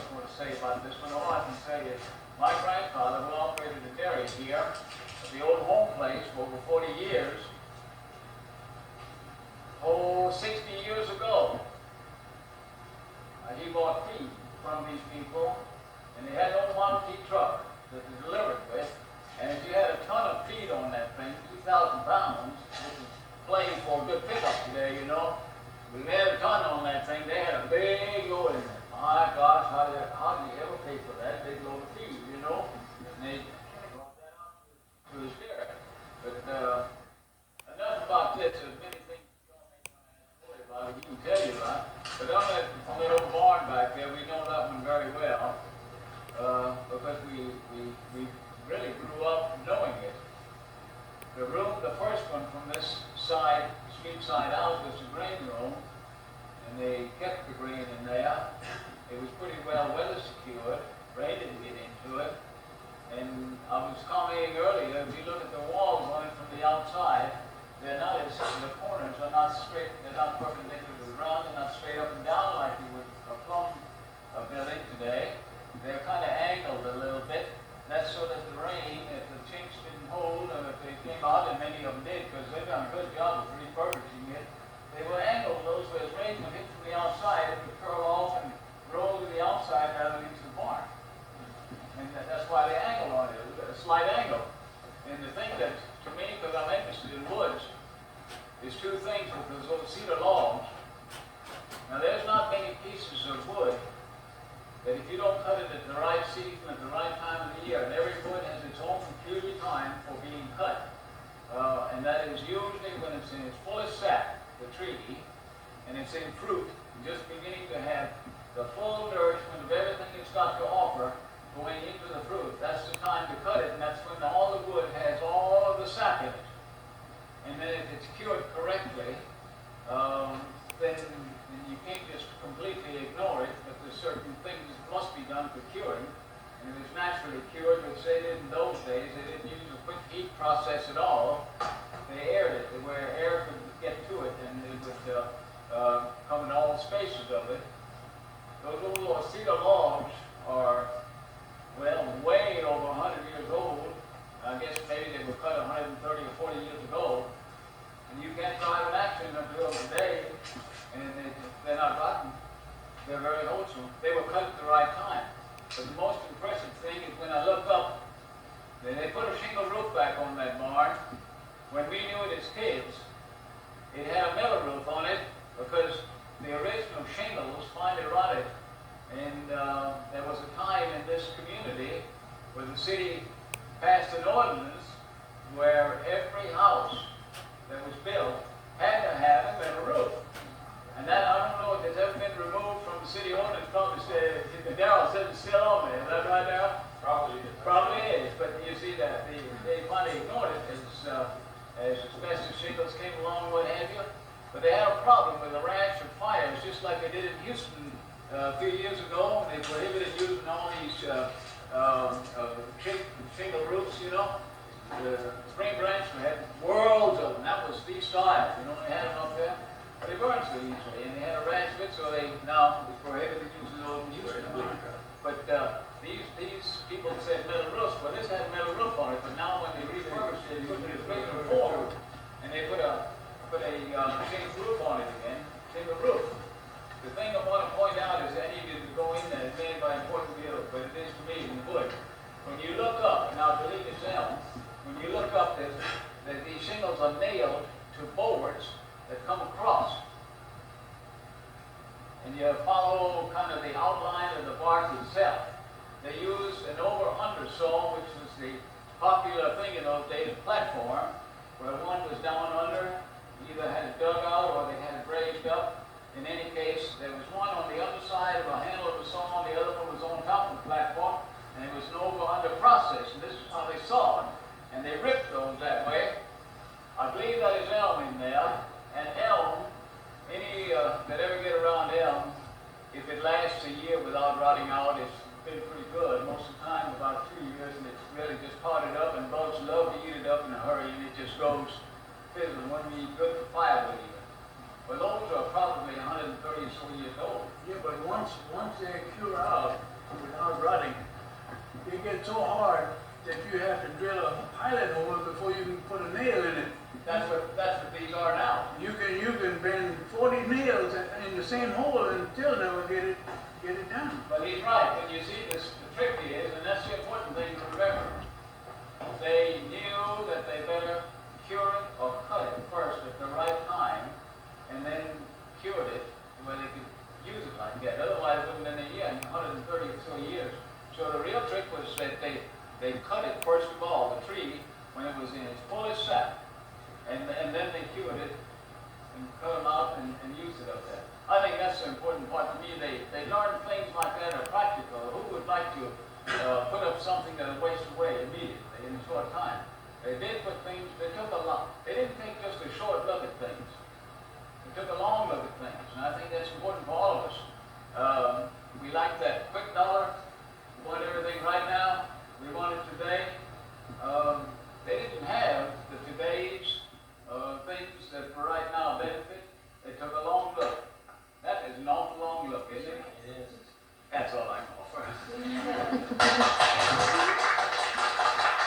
much more to say about this one. All I can say is my grandfather, who operated a dairy here at the old home place for over 40 years, 60 years ago, he bought feed from these people, and they had no Model T truck that they delivered with, and if you had a ton of feed on that thing, 2,000 pounds, which is playing for a good pickup today, you know, we had a ton on that thing. They had a big load in there. My gosh, how do you ever pay for that big load of feed, you know? And they brought that out to the dairy. But enough about this. There's many things you don't make one about. He can tell you about. But on that little barn back there, we know that one very well because we really grew up knowing it. The room, the first one from this side, street side out, was the grain room, and they kept the grain in there. It was pretty well weather secured. Rain didn't get into it. And I was commenting earlier, if you look at the walls on it from the outside, they're not as, the corners are not straight, they're not perpendicular to the ground, they're not straight up and down like you would a plumb building today. They're kind of angled a little bit. That's so that the rain, if the chinks didn't hold, or if they came out, and many of them did, because they've done a good job of refurbishing it, they were angled those where the rain would hit from the outside, it would curl off and roll to the outside rather than into the barn. And that's why they angle on it, a slight angle. And the thing that, to me, because I'm interested in woods, is two things with those little cedar logs. Now, there's not many pieces of wood that if you don't cut it at the right season, at the right time of the year, and every wood has its own peculiar time for being cut. And that is usually when it's in its fullest sap, the tree, and it's in fruit, just beginning to have the full nourishment of everything it's got to offer going into the fruit. That's the time to cut it, and that's when all the wood has all of the sap in it. And then if it's cured correctly, then you can't just completely ignore it, but there's certain things that must be done for curing. And if it's naturally cured, which they did in those days, they didn't use a quick heat process at all. They aired it, where air could get to it, and it would come in all spaces of it. Those little cedar logs are, well, way over 100 years old. I guess maybe they were cut 130 or 40 years ago. And you can't drive an accident until today, and they're not rotten. They're very wholesome. They were cut at the right time. But the most impressive thing is when I look up, they put a shingle roof back on that barn. When we knew it as kids, it had a metal roof on it because the original shingles finally rotted. And there was a time in this community where the city passed an ordinance where every house that was built had to have a metal roof. And that, I don't know if it's ever been removed from the city ordinance. Probably said, Darrell said it's still on there. Is that right, Darrell? Probably is. Probably is. But you see that they finally ignored it as asbestos shingles came along, what have you. But they had a problem with a rash of fires, just like they did in Houston a few years ago. They prohibited using all these shingle roofs, you know. The Spring Branch had worlds of them. That was the style. You know, they had them up there. But they burned so easily, and they had a rash of it, so they now prohibited using those in Houston. But these people said metal roofs. Well, this had a metal roof on it, but now when they refurbished it, they put it in form, and they put a shingle roof on it again, shingle roof. The thing I want to point out is I needed to go in there, it's made by important deal, but it is to me in the wood. When you look up, and I believe it's elm, when you look up, that these shingles are nailed to boards that come across. And you follow kind of the outline of the bark itself. They use an over-under saw, which was the popular thing in those days, a platform, where one was down under, either had it dug out or they had it raised up. In any case, there was one on the underside of a handle of the saw, the other one was on top of the platform, and it was an over-under process. And this is how they sawed. And they ripped those that way. I believe that is elm in there. And elm, any that ever get around elm, if it lasts a year without rotting out, it's been pretty good. Most of the time, about 2 years, and it's really just potted up, and bugs love to eat it up in a hurry, and it just goes fizzling. Wouldn't be good for firewood even. But those are probably 130 or so years old. Yeah, but but once they cure out without rotting, it gets so hard that you have to drill a pilot hole before you can put a nail in it. That's what these are now. You can bend 40 nails in the same hole and still never get it down. But he's right. When you see this, the trick is, and that's the important thing to remember. They knew that they better cure it or cut it first at the right time, and then cured it where they could use it like that. Otherwise, it wouldn't have been a year, 130 or so years. So the real trick was that they cut it first of all, the tree, when it was in its fullest sap, and then they cured it and cut them out and used it up there. I think that's the important part to me. They learn things like that are practical. Who would like to put up something that will waste away immediately in a short time? They did put things, they took a lot. They didn't take just a short look at things. They took a long look at things, and I think that's important for all of us. We like that quick dollar. We want everything right now. We want it today. They didn't have the today's things that for right now benefit. They took a long look. That is an awful long look, isn't it? It is. That's all I can offer.